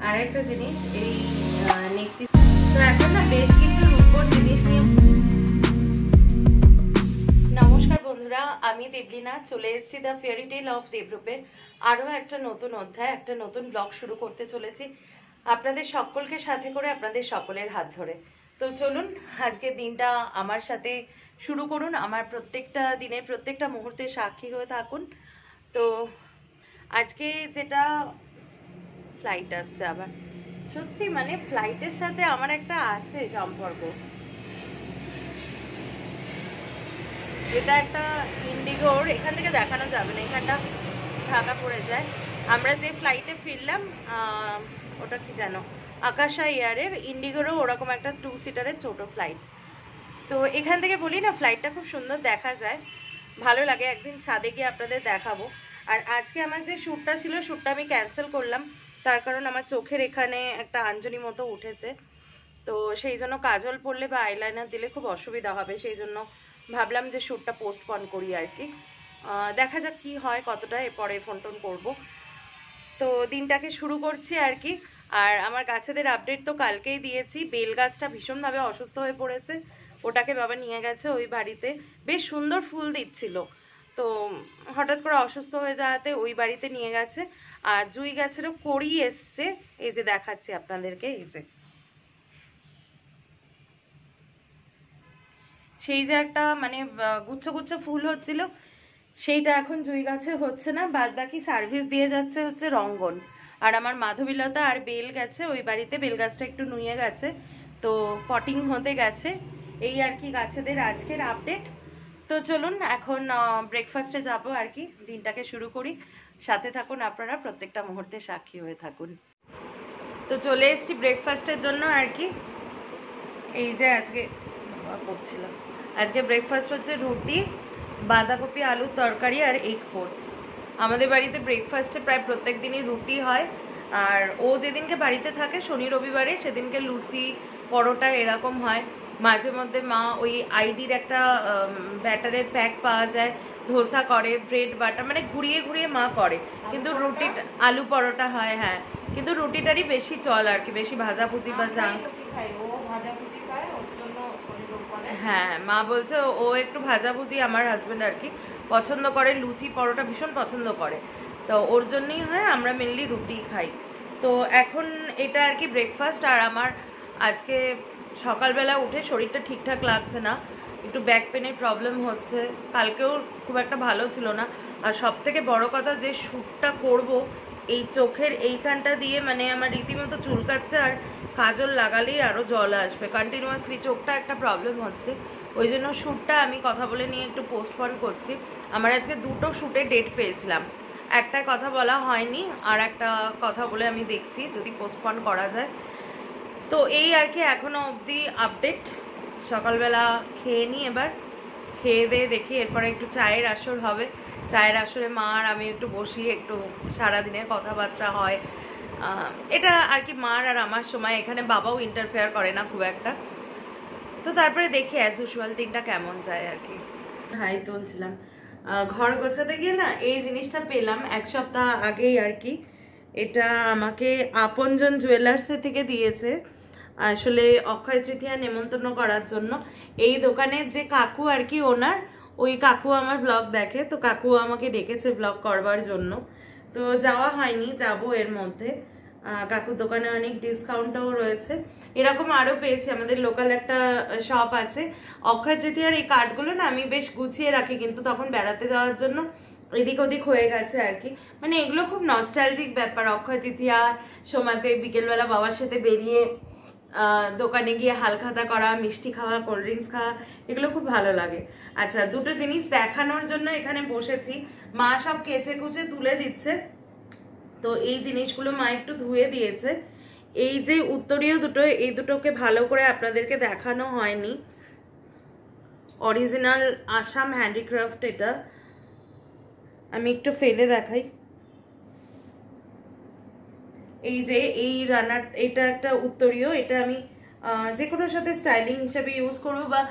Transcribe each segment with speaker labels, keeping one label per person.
Speaker 1: আর একটা জিনিস এই নেক পিস তো এখন না বেশ কিছু রূপোর জিনিস নিয়ে। নমস্কার বন্ধুরা, আমি দেবলীনা চলে এসেছি দ্য ফেয়ারি টেল অফ দেবরূপের আরও একটা নতুন অধ্যায়, একটা নতুন ব্লগ শুরু করতে চলেছি আপনাদের সকলকে সাথে করে, আপনাদের সকলের হাত ধরে। তো চলুন আজকের দিনটা আমার সাথে শুরু করুন, আমার প্রত্যেকটা দিনের প্রত্যেকটা মুহূর্তে সাক্ষী হয়ে থাকুন। তো আজকে যেটা ফ্লাইট আসছে আবার, সত্যি মানে ফ্লাইটের সাথে আমার একটা আছে সম্পর্ক, যেটা একটা ইন্ডিগোর, এখান থেকে দেখানো যাবে না, এখানটা ঢাকা পড়ে যায়। আমরা যে ফ্লাইটে ফিরলাম ওটা কি জানো, আকাশা এয়ারের, ইন্ডিগোরও ওরকম একটা 2 সিটারের ছোট ফ্লাইট। তো এখান থেকে বলি না, ফ্লাইটটা খুব সুন্দর দেখা যায়, ভালো লাগে, একদিন ছাদে গিয়ে আপনাদের দেখাবো। আর আজকে আমার যে শ্যুটটা ছিল, শ্যুটটা আমি ক্যান্সেল করলাম, তার কারণ আমার চোখের এখানে একটা আঞ্জনি মতো উঠেছে। তো সেই জন্য কাজল পরলে বা আইলাইনার দিলে খুব অসুবিধা হবে, সেই জন্য ভাবলাম যে শ্যুটটা পোস্টপন করি আর কি। দেখা যাক কি হয়, কতটা এরপরে ফোন টোন করবো। তো দিনটাকে শুরু করছি আর কি। আর আমার গাছেদের আপডেট তো কালকেই দিয়েছি, বেল গাছটা ভীষণভাবে অসুস্থ হয়ে পড়েছে, ওটাকে বাবা নিয়ে গেছে ওই বাড়িতে, বেশ সুন্দর ফুল দিচ্ছিল, তো হঠাৎ করে অসুস্থ হয়ে যাওয়াতে ওই বাড়িতে নিয়ে গেছে। আর জুই গাছেরও কড়ি এসছে, এই যে দেখাচ্ছি আপনাদেরকে, এই যে সেই যে একটা মানে গুচ্ছ গুচ্ছ ফুল হচ্ছিল, সেইটা এখন জুই গাছে হচ্ছে না, বাদ বাকি সার্ভিস দিয়ে যাচ্ছে হচ্ছে রঙ্গন। আর আমার মাধবীলতা আর বেল গেছে ওই বাড়িতে, বেল গাছটা একটু নুয়ে গেছে, তো পটিং হতে গেছে। এই আর কি গাছেদের আজকের আপডেট। তো চলুন এখন ব্রেকফাস্টে যাব আর কি, দিনটাকে শুরু করি, সাথে থাকুন আপনারা, প্রত্যেকটা মুহূর্তে সাক্ষী হয়ে থাকুন। তো চলে এসেছি ব্রেকফাস্টের জন্য আর কি। এই যে আজকে করছিলাম, আজকে ব্রেকফাস্ট হচ্ছে রুটি, বাঁধাকপি আলুর তরকারি আর এগ পোচ। আমাদের বাড়িতে ব্রেকফাস্টে প্রায় প্রত্যেক দিনই রুটি হয়, আর ও যেদিনকে বাড়িতে থাকে শনি রবিবারে সেদিনকে লুচি পরোটা এরকম হয়। মাঝে মধ্যে মা ওই আইডির একটা ব্যাটারের প্যাক পাওয়া যায়, ধোসা করে, ব্রেড বাটার, মানে ঘুরিয়ে ঘুরিয়ে মা করে, কিন্তু রুটিটা আলু পরোটা হয়, হ্যাঁ, কিন্তু রুটিটারই বেশি চল আর কি, বেশি ভাজাভুজি বা জাঙ্ক। হ্যাঁ, মা বলছে ও একটু ভাজাভুজি, আমার হাজবেন্ড আর কি পছন্দ করে, লুচি পরোটা ভীষণ পছন্দ করে, তো ওর জন্যই হয়, আমরা মেনলি রুটি খাই। তো এখন এটা আর কি ব্রেকফাস্ট। আর আমার আজকে সকালবেলা উঠে শরীরটা ঠিকঠাক লাগছে না, একটু ব্যাক পেনের প্রবলেম হচ্ছে, কালকেও খুব একটা ভালো ছিল না। আর সব থেকে বড় কথা, যে শ্যুটটা করব এই চোখের এইখানটা দিয়ে, মানে আমার রীতিমতো চুলকাচ্ছে, আর কাজল লাগালেই আরও জল আসবে, কন্টিনিউয়াসলি চোখটা একটা প্রবলেম হচ্ছে, ওই জন্য শ্যুটটা আমি কথা বলে নিয়ে একটু পোস্টপন করছি। আমার আজকে 2টো শ্যুটে ডেট পেয়েছিলাম, একটা কথা বলা হয়নি, আর একটা কথা বলে আমি দেখছি যদি পোস্টপন করা যায়। তো এই আর কি এখনও অবধি আপডেট। সকালবেলা খেয়ে নিই, এবার খেয়ে দিয়ে দেখি, এরপরে একটু চায়ের আসর হবে, চায়ের আসরে মা আর আমি একটু বসি, একটু সারাদিনের কথাবার্তা হয়, এটা আর কি মার আর আমার সময়, এখানে বাবাও ইন্টারফেয়ার করে না খুব একটা। তো তারপরে দেখি অ্যাজ ইউজুয়াল দিনটা কেমন যায় আর কি। হাই তুলছিলাম, ঘর গোছাতে গিয়ে না এই জিনিসটা পেলাম 1 সপ্তাহ আগেই আর কি। এটা আমাকে আপনজন জুয়েলার্সের থেকে দিয়েছে, আসলে অক্ষয় তৃতীয়া নেমন্তন্ন করার জন্য। এই দোকানের যে কাকু আর কি ওনার, ওই কাকু আমার ব্লগ দেখে, তো কাকু আমাকে ডেকেছে ব্লগ করবার জন্য, তো যাওয়া হয়নি, যাব এর মধ্যে। কাকুর দোকানে অনেক ডিসকাউন্টও রয়েছে, এরকম আরও পেয়েছি। আমাদের লোকাল একটা শপ আছে, অক্ষয় তৃতীয়ার এই কার্ডগুলো না আমি বেশ গুছিয়ে রাখি, কিন্তু তখন বেড়াতে যাওয়ার জন্য এদিক ওদিক হয়ে গেছে আর কি। মানে এগুলো খুব নস্টালজিক ব্যাপার, অক্ষয় তৃতীয়ার সময়তে বিকেলবেলা বাবার সাথে বেরিয়ে দোকানে গিয়ে হালখাতা করা, মিষ্টি খাওয়া, কোল্ড ড্রিঙ্কস খাওয়া, এগুলো খুব ভালো লাগে। আচ্ছা, 2টো জিনিস দেখানোর জন্য এখানে বসেছি, মা সব কেচে কুচে তুলে দিচ্ছে, তো এই জিনিসগুলো মা একটু ধুয়ে দিয়েছে। এই যে উত্তরীয় দুটো, এই দুটোকে ভালো করে আপনাদেরকে দেখানো হয়নি, অরিজিনাল আসাম হ্যান্ডিক্রাফট, এটা আমি একটু ফেলে দেখাই। এই যে এই রানার, এটা একটা উত্তরীয়, এটা আমি যে কোনোর সাথে স্টাইলিং হিসেবে ইউজ করবো, বা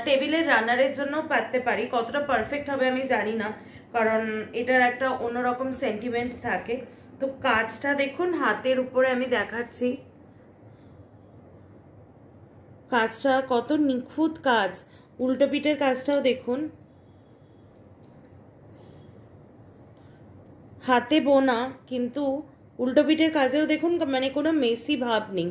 Speaker 1: টেবিলের রানারের জন্য পাততে পারি। কতটা পারফেক্ট হবে আমি জানি না, কারণ এটার একটা অন্যরকম সেন্টিমেন্ট থাকে, তো কাজটা দেখুন, হাতের উপরে আমি দেখাচ্ছি কাজটা কত নিখুঁত কাজ। উল্টো পিঠের কাজটাও দেখুন, হাতে বোনা, কিন্তু উল্টো পিঠের কাজেও দেখুন মানে কোনো মেসি ভাব নেই।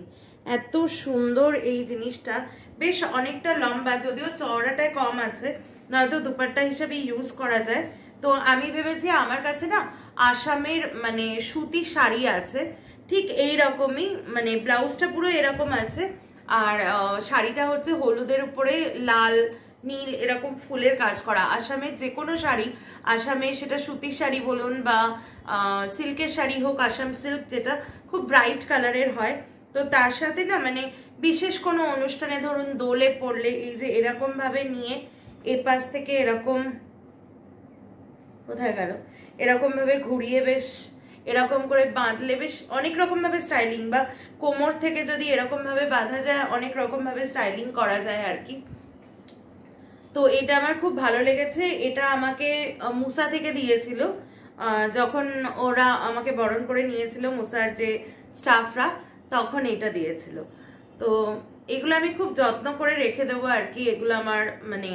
Speaker 1: এত সুন্দর এই জিনিসটা, বেশ অনেকটা লম্বা, যদিও চওড়াটায় কম আছে, নয়তো দুপাট্টা হিসেবে ইউজ করা যায়। তো আমি ভেবেছি আমার কাছে না আসামের মানে সুতি শাড়ি আছে, ঠিক এই রকমই, মানে ব্লাউজটা পুরো এরকম আছে, আর শাড়িটা হচ্ছে হলুদের উপরে লাল নীল এরকম ফুলের কাজ করা। আসামের যে কোনো শাড়ি, আসামে সেটা সুতির শাড়ি বলুন বা সিল্কের শাড়ি হোক, আসাম সিল্ক যেটা খুব ব্রাইট কালারের হয়, তো তার সাথে না মানে বিশেষ কোনো অনুষ্ঠানে ধরুন দোলে পড়লে এই যে এরকম ভাবে নিয়ে এপাশ থেকে এরকম, কোথায় গেল, এরকম ভাবে ঘুরিয়ে বেশ এরকম করে বাঁধলে বেশ অনেক রকম ভাবে স্টাইলিং, বা কোমর থেকে যদি এরকম ভাবে বাঁধা যায় অনেক রকম ভাবে স্টাইলিং করা যায় আর কি। তো এটা আমার খুব ভালো লেগেছে। এটা আমাকে মুসা থেকে দিয়েছিল, যখন ওরা আমাকে বরণ করে নিয়েছিল মুসার যে স্টাফরা, তখন এটা দিয়েছিল। তো এগুলো আমি খুব যত্ন করে রেখে দেবো আর কি। এগুলো আমার মানে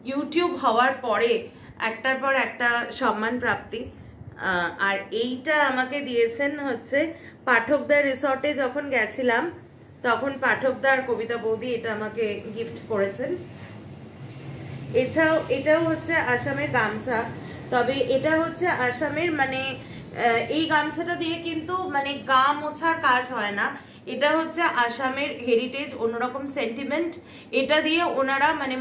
Speaker 1: ইউটিউব হওয়ার পরে একটার পর একটা সম্মান প্রাপ্তি। আর এইটা আমাকে দিয়েছেন হচ্ছে পাঠকদার রিসর্টে যখন গেছিলাম, তখন পাঠকদার কবিতা বৌদি এটা আমাকে গিফট করেছেন। এটাও হচ্ছে আসামের গামছা, তবে এটা হচ্ছে আসামের মানে এই গামছাটা দিয়ে কিন্তু মানে গা মোছার কাজ হয় না, এটা হচ্ছে আসামের হেরিটেজ, অন্যরকম সেন্টিমেন্ট। এটা দিয়ে ওনারা মানে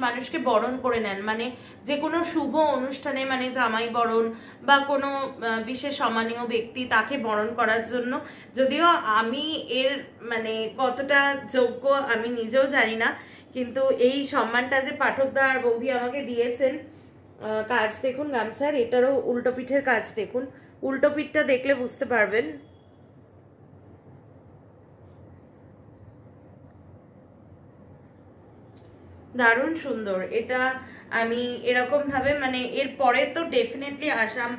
Speaker 1: মানুষকে বরণ করে নেন, মানে যে কোনো শুভ অনুষ্ঠানে, মানে জামাই বরণ বা কোনো বিশেষ সম্মানীয় ব্যক্তি তাকে বরণ করার জন্য। যদিও আমি এর মানে কতটা যোগ্য আমি নিজেও জানি না, কিন্তু এই সম্মানটা যে পাঠকদা আর বৌদি আমাকে দিয়েছেন। কাজ দেখুন গামছার, এটারও উল্টো পিঠের কাজ দেখুন, উল্টো পিঠটা দেখলে বুঝতে পারবেন। দারুণ সুন্দর এটা। আমি এরকম ভাবে মানে এরপরে তো ডেফিনেটলি আসাম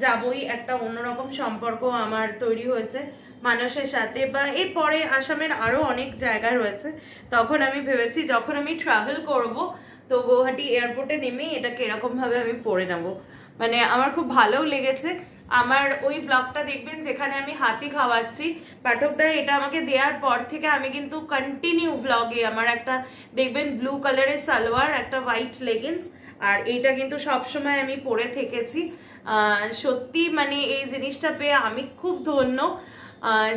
Speaker 1: যাবই, একটা অন্যরকম সম্পর্ক আমার তৈরি হয়েছে মানুষের সাথে, বা এরপরে আসামের আরো অনেক জায়গা রয়েছে। তখন আমি ভেবেছি যখন আমি ট্রাভেল করব, তো গৌহাটি এয়ারপোর্টে নেমেই এটাকে এরকম ভাবে আমি পরে নেব। মানে আমার খুব ভালোও লেগেছে। আমার ওই ব্লগটা দেখবেন যেখানে আমি হাতি খাওয়াচ্ছি, পাঠকদা এটা আমাকে দেওয়ার পর থেকে আমি কিন্তু কন্টিনিউ ব্লগে আমার একটা দেখবেন ব্লু কালারের সালোয়ার, একটা হোয়াইট লেগিংস, আর এইটা কিন্তু সবসময় আমি পরে থেকেছি। সত্যি মানে এই জিনিসটা পেয়ে আমি খুব ধন্য।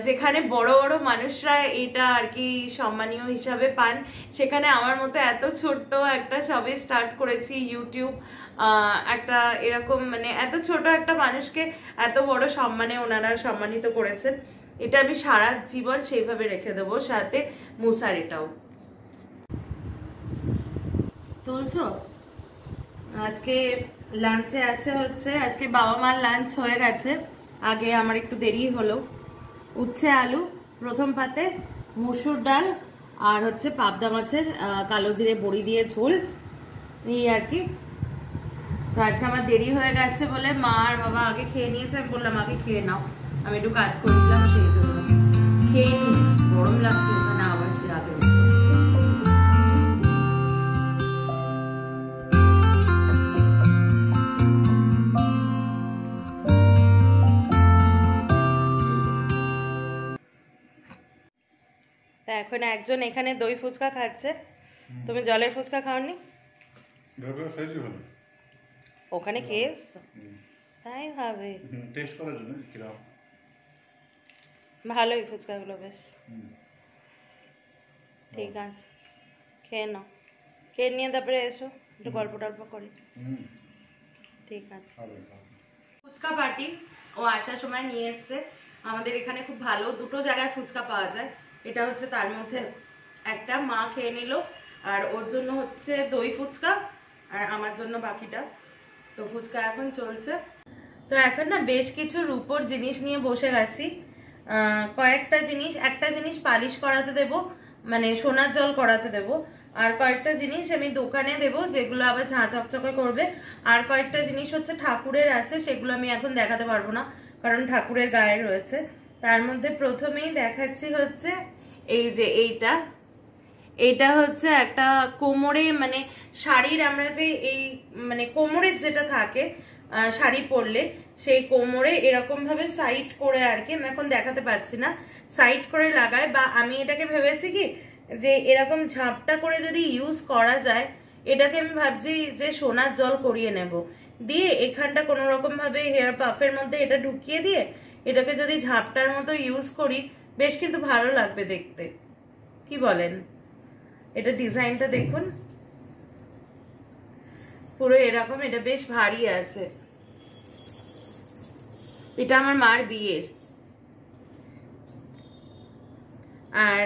Speaker 1: যেখানে বড় বড় মানুষরা এটা আর কি সম্মানীয় হিসাবে পান, সেখানে আমার মতো এত ছোট্ট একটা সবে স্টার্ট করেছি ইউটিউব, একটা এরকম মানে এত ছোট একটা মানুষকে এত বড় সম্মানে ওনারা সম্মানিত করেছেন। এটা আমি সারা জীবন সেইভাবে রেখে দেবো। সাথে মুসার এটাও তুলছো। আজকে লাঞ্চে আছে হচ্ছে, আজকে বাবা মার লাঞ্চ হয়ে গেছে, আগে আমার একটু দেরি হলো। উচ্ছে আলু প্রথম পাতে, মসুর ডাল, আর হচ্ছে পাবদা মাছের কালো জিরে বড়ি দিয়ে ঝোল, এই আর কি। তো আজকে আমার দেরি হয়ে গেছে বলে মা আর বাবা আগে খেয়ে নিয়েছে, আমি বললাম আগে খেয়ে নাও, আমি একটু কাজ করেছিলাম সেই জন্য। খেয়ে নি, গরম লাগছে এখানে আবার সে আগে। এখন একজন এখানে দই ফুচকা খাচ্ছে, তুমি জলের ফুচকা খাওনি? ওখানে খেয়ে এসছো? তাই ভাবে
Speaker 2: টেস্ট করার জন্য কিরকম
Speaker 1: ভালোই ফুচকাগুলো বেশ। ঠিক আছে, খেয়ে নাও, খেয়ে নিয়ে তারপরে এসো, একটু গল্প টল্প করি। ঠিক আছে। ফুচকা পার্টি ও আসার সময় নিয়ে এসছে। আমাদের এখানে খুব ভালো দুটো জায়গায় ফুচকা পাওয়া যায়, এটা হচ্ছে তার মধ্যে একটা। মা খেয়ে নিল, আর ওর জন্য হচ্ছে দই ফুচকা, আর আমার জন্য বাকিটা। তো ফুচকা এখন চলছে। তো এখন না বেশ কিছু রূপোর জিনিস নিয়ে বসে গেছি। কয়েকটা জিনিস, একটা জিনিস পালিশ করাতে দেব, মানে সোনার জল করাতে দেব, আর কয়েকটা জিনিস আমি দোকানে দেব যেগুলো আবার ঝাঁ চকচকে করবে, আর কয়েকটা জিনিস হচ্ছে ঠাকুরের আছে, সেগুলো আমি এখন দেখাতে পারবো না কারণ ঠাকুরের গায়ে রয়েছে। তার মধ্যে প্রথমেই দেখাচ্ছি হচ্ছে এই যে এইটা হচ্ছে একটা কোমরে, মানে শাড়ির আমরা যে এই মানে কোমরের যেটা থাকে শাড়ি পরলে সেই কোমরে এরকম ভাবে সাইড করে আর কি, আমি এখন দেখাতে পাচ্ছি না, সাইড করে লাগায়। বা আমি এটাকে ভেবেছি কি যে এরকম ঝাপটা করে যদি ইউজ করা যায়, এটাকে আমি ভাবছি যে সোনার জল করিয়ে নেব, দিয়ে এখানটা কোনো রকম ভাবে হেয়ার পাফের মধ্যে এটা ঢুকিয়ে দিয়ে এটাকে যদি ঝাপটার মতো ইউজ করি, বেশ কিন্তু ভালো লাগবে দেখতে। কি বলেন? এটা ডিজাইনটা দেখুন, পুরো এরকম, এটা বেশ ভারী আছে। এটা আমার মার বিয়ের। আর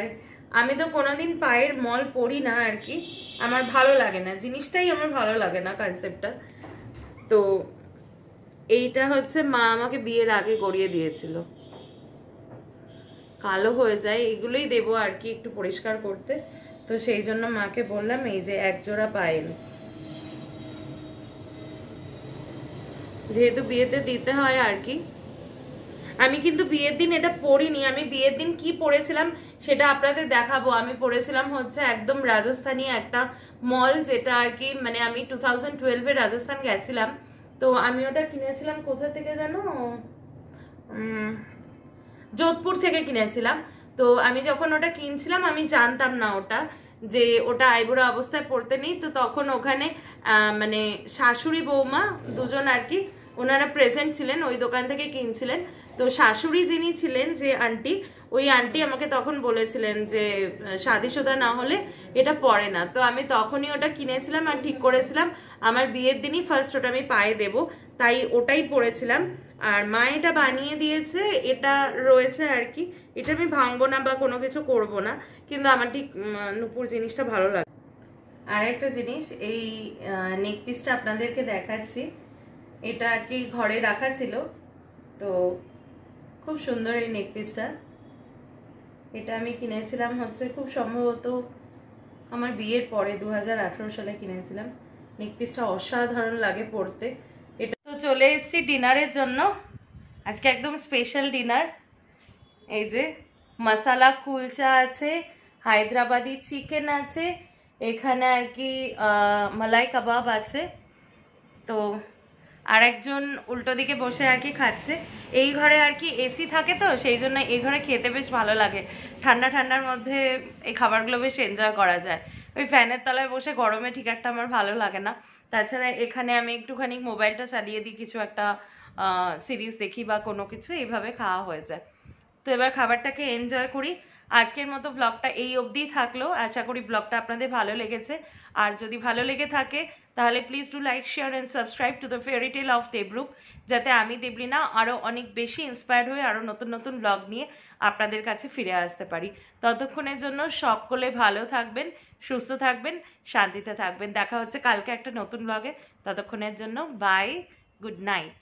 Speaker 1: আমি তো কোনোদিন পায়ের মল পরি না আর কি, আমার ভালো লাগে না জিনিসটাই, আমার ভালো লাগে না কনসেপ্টটা। তো এইটা হচ্ছে মা আমাকে বিয়ের আগে গড়িয়ে দিয়েছিল, কালো হয়ে যায়, এগুলোই দেবো আর কি একটু পরিষ্কার করতে। তো সেই জন্য মাকে বললাম এই যে একজোড়া পায়েল, যেহেতু বিয়েতে দিতে হয় আর কি। আমি কিন্তু বিয়ের দিন এটা পরিনি, আমি বিয়ের দিন কি পরেছিলাম সেটা আপনাদের দেখাবো। আমি পরেছিলাম হচ্ছে একদম রাজস্থানী একটা মল, যেটা আর কি মানে আমি 2012-এ রাজস্থান গেছিলাম। তো আমি ওটা কিনেছিলাম কোথা থেকে জানো, যোধপুর থেকে কিনেছিলাম। তো আমি যখন ওটা কিনছিলাম আমি জানতাম না যে ওটা আইবুড়ো অবস্থায় পড়তে নেই। তো তখন ওখানে মানে শাশুড়ি বৌমা দুজন আর কি ওনারা প্রেজেন্ট ছিলেন, ওই দোকান থেকে কিনছিলেন। তো শাশুড়ি যিনি ছিলেন যে আন্টি, ওই আন্টি আমাকে তখন বলেছিলেন যে শাদিশোদা না হলে এটা পরে না। তো আমি তখনই ওটা কিনেছিলাম আর ঠিক করেছিলাম আমার বিয়ের দিনই ফার্স্ট ওটা আমি পায়ে দেব, তাই ওটাই পরেছিলাম। আর মা এটা বানিয়ে দিয়েছে, এটা রয়েছে আর কি, এটা আমি ভাঙবো না বা কোনো কিছু করব না, কিন্তু আমার ঠিক নূপুর জিনিসটা ভালো লাগে। আর একটা জিনিস, এই নেক পিসটা আপনাদেরকে দেখাচ্ছি, এটা আর কি ঘরে রাখা ছিল, তো খুব সুন্দর এই নেক পিসটা। এটা আমি কিনেছিলাম হচ্ছে খুব সম্ভবত আমার বিয়ের পরে 2018 সালে কিনেছিলাম। নেক পিসটা অসাধারণ লাগে পরতে। এটা তো চলে এসেছি ডিনারের জন্য, আজকে একদম স্পেশাল ডিনার। এই যে মশালা কুলচা আছে, হায়দ্রাবাদি চিকেন আছে, এখানে আর কি মালাই কাবাব আছে। তো আর একজন উল্টো দিকে বসে আর কি খাচ্ছে। এই ঘরে আর কি এসি থাকে, তো সেই জন্য এই ঘরে খেতে বেশ ভালো লাগে, ঠান্ডা ঠান্ডার মধ্যে এই খাবারগুলো বেশ এনজয় করা যায়। ওই ফ্যানের তলায় বসে গরমে ঠিক একটা আমার ভালো লাগে না। তাছাড়া এখানে আমি একটুখানি মোবাইলটা চালিয়ে দিই, কিছু একটা সিরিজ দেখি বা কোনো কিছু, এইভাবে খাওয়া হয়ে যায়। তো এবার খাবারটাকে এনজয় করি। আজকের মতো ব্লগটা এই অবধিই থাকলো, আশা করি ব্লগটা আপনাদের ভালো লেগেছে। আর যদি ভালো লেগে থাকে তাহলে please do like, share and subscribe to the fairy tale of Debrup, যাতে আমি দেবরিনা আরও অনেক বেশি ইন্সপায়ার্ড হয়ে আরও নতুন নতুন ব্লগ নিয়ে আপনাদের কাছে ফিরে আসতে পারি। ততক্ষণের জন্য সকলে ভালো থাকবেন, সুস্থ থাকবেন, শান্তিতে থাকবেন। দেখা হচ্ছে কালকে একটা নতুন ব্লগে। ততক্ষণের জন্য বাই, গুড নাইট।